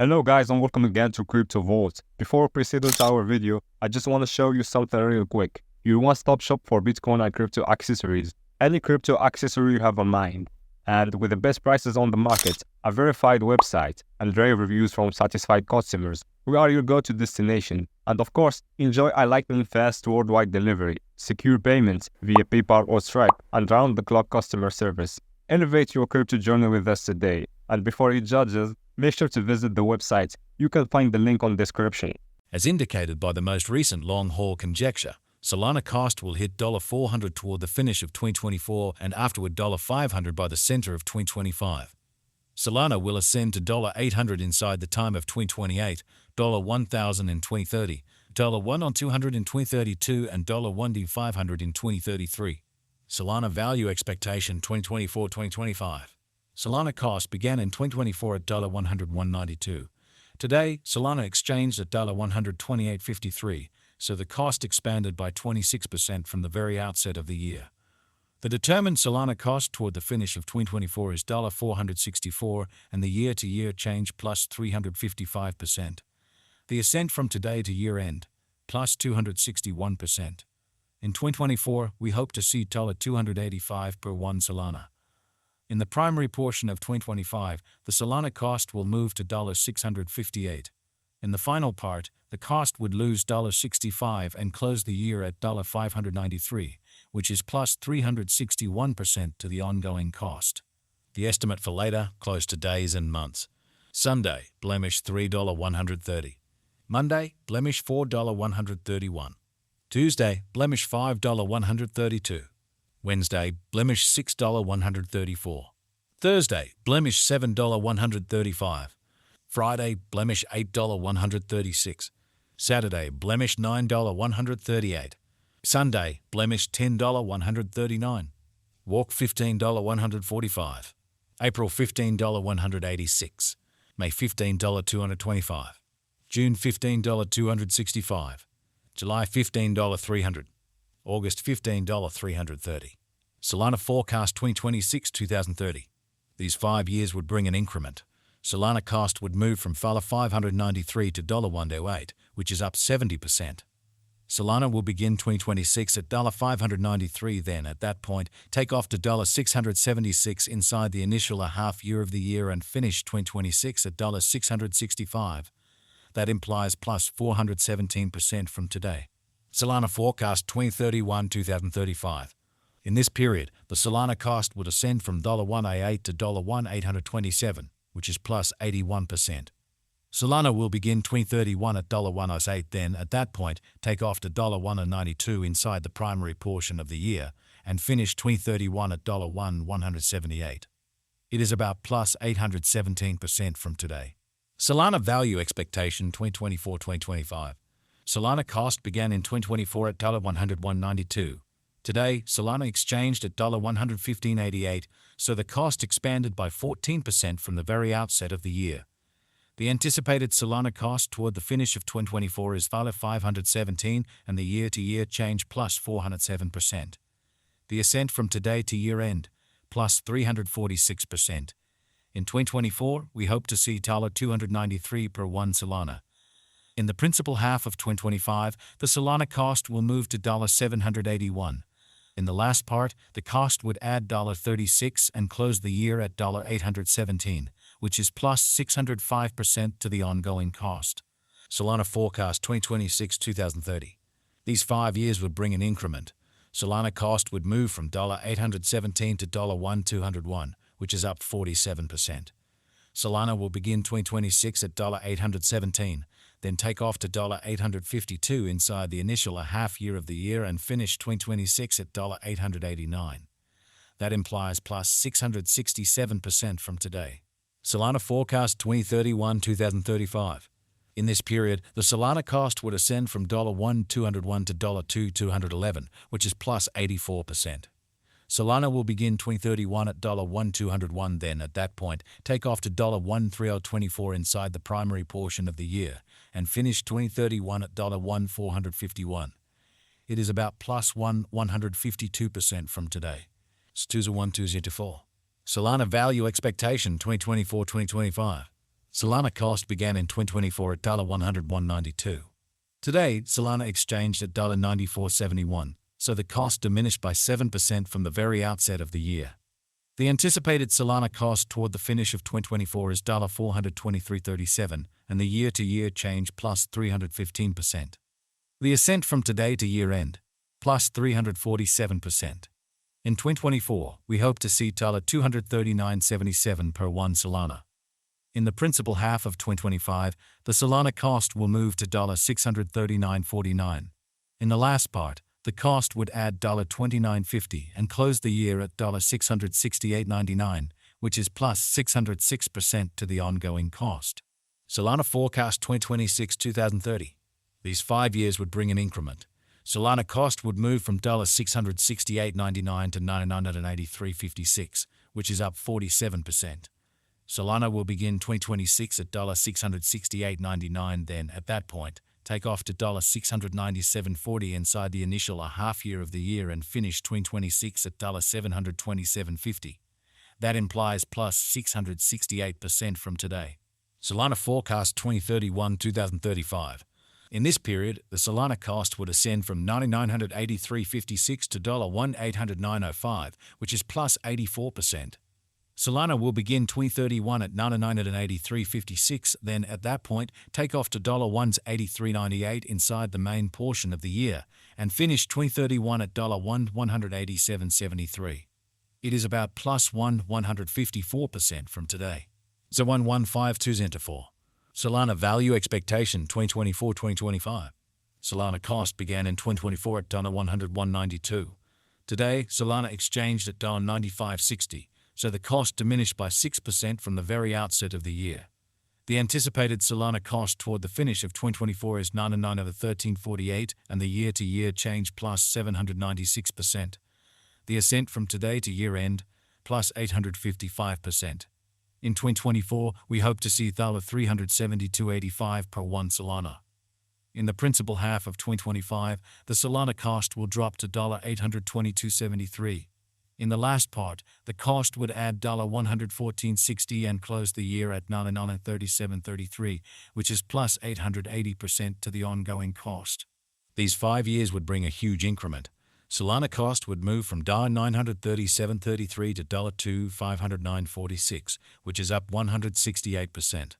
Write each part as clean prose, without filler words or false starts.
Hello guys and welcome again to Crypto Vault. Before proceeding to our video, I just want to show you something real quick. Your one-stop shop for Bitcoin and crypto accessories. Any crypto accessory you have in mind. And with the best prices on the market, a verified website, and rave reviews from satisfied customers, we are your go-to destination. And of course, enjoy a lightning fast worldwide delivery, secure payments via PayPal or Stripe, and round-the-clock customer service. Elevate your crypto journey with us today. And before you judge us, make sure to visit the website. You can find the link on the description. As indicated by the most recent long-haul conjecture, Solana cost will hit $400 toward the finish of 2024 and afterward $500 by the center of 2025. Solana will ascend to $800 inside the time of 2028, $1,000 in 2030, $1,200 in 2032 and $1,500 in 2033. Solana value expectation 2024-2025. Solana cost began in 2024 at $100-192. Today, Solana exchanged at $128.53, so the cost expanded by 26% from the very outset of the year. The determined Solana cost toward the finish of 2024 is $464 and the year-to-year change plus 355%. The ascent from today to year-end, plus 261%. In 2024, we hope to see $285 per one Solana. In the primary portion of 2025, the Solana cost will move to $658. In the final part, the cost would lose $65 and close the year at $593, which is plus 361% to the ongoing cost. The estimate for later, close to days and months. Sunday, blemish $3.130. Monday, blemish $4.131. Tuesday, blemish $5.132. Wednesday, blemish $6.134. Thursday, blemish $7.135. Friday, blemish $8.136. Saturday, blemish $9.138. Sunday, blemish $10.139. Walk $15.145. April $15.186. May $15.225. June $15.265. July $15.300. August $15.330. Solana forecast 2026-2030. These 5 years would bring an increment. Solana cost would move from $593 to $108, which is up 70%. Solana will begin 2026 at $593, then at that point take off to $676 inside the initial half year of the year and finish 2026 at $665. That implies plus 417% from today. Solana forecast 2031-2035. In this period, the Solana cost would ascend from $188 to $1,827, which is plus 81%. Solana will begin 2031 at $108, then at that point take off to $192 inside the primary portion of the year and finish 2031 at $178. It is about plus 817% from today. Solana value expectation 2024-2025. Solana cost began in 2024 at $100-192. Today, Solana exchanged at $115.88, so the cost expanded by 14% from the very outset of the year. The anticipated Solana cost toward the finish of 2024 is $517 and the year-to-year change plus 407%. The ascent from today to year-end, plus 346%. In 2024, we hope to see $293 per one Solana. In the principal half of 2025, the Solana cost will move to $781. In the last part, the cost would add $36 and close the year at $817, which is plus 605% to the ongoing cost. Solana forecast 2026-2030. These 5 years would bring an increment. Solana cost would move from $817 to $1,201, which is up 47%. Solana will begin 2026 at $817, then take off to $852 inside the initial half year of the year and finish 2026 at $889. That implies plus 667% from today. Solana forecast 2031-2035. In this period, the Solana cost would ascend from $1,201 to $2,211, which is plus 84%. Solana will begin 2031 at $1,201, then at that point take off to $1,3024 inside the primary portion of the year and finish 2031 at $1,451. It is about plus 152% from today. 2001-2024. Solana value expectation 2024-2025. Solana cost began in 2024 at $101.92. Today, Solana exchanged at $94.71, so the cost diminished by 7% from the very outset of the year. The anticipated Solana cost toward the finish of 2024 is $423.37, and the year-to-year change plus 315%. The ascent from today to year-end, plus 347%. In 2024, we hope to see $239.77 per 1 Solana. In the principal half of 2025, the Solana cost will move to $639.49. In the last part, the cost would add $29.50 and close the year at $668.99, which is plus 606% to the ongoing cost. Solana forecast 2026-2030. These 5 years would bring an increment. Solana cost would move from $668.99 to $99.8356, which is up 47%. Solana will begin 2026 at $668.99, then, at that point, take off to $697.40 inside the initial half year of the year and finish 2026 at $727.50. That implies plus 668% from today. Solana forecast 2031-2035. In this period, the Solana cost would ascend from $9,983.56 to $1,809.05, which is plus 84%. Solana will begin 2031 at $99.8356, then at that point take off to $183.98 inside the main portion of the year, and finish 2031 at $187.73. It is about plus 154% from today. 0.1152 Solana value expectation 2024-2025. Solana cost began in 2024 at $101.92. Today, Solana exchanged at $95.60. So the cost diminished by 6% from the very outset of the year. The anticipated Solana cost toward the finish of 2024 is $99.1348, and the year-to-year change plus 796%. The ascent from today to year-end, plus 855%. In 2024, we hope to see $372.85 per 1 Solana. In the principal half of 2025, the Solana cost will drop to $822.73. In the last part, the cost would add $114.60 and close the year at $99.3733, which is plus 880% to the ongoing cost. These 5 years would bring a huge increment. Solana cost would move from $937.33 to $2,509.46, which is up 168%.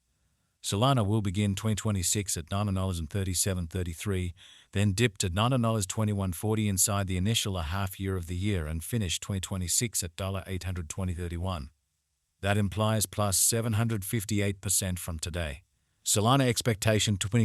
Solana will begin 2026 at $937.33, then dip to $921.40 inside the initial half year of the year and finish 2026 at $820.31. That implies plus 758% from today. Solana expectation 20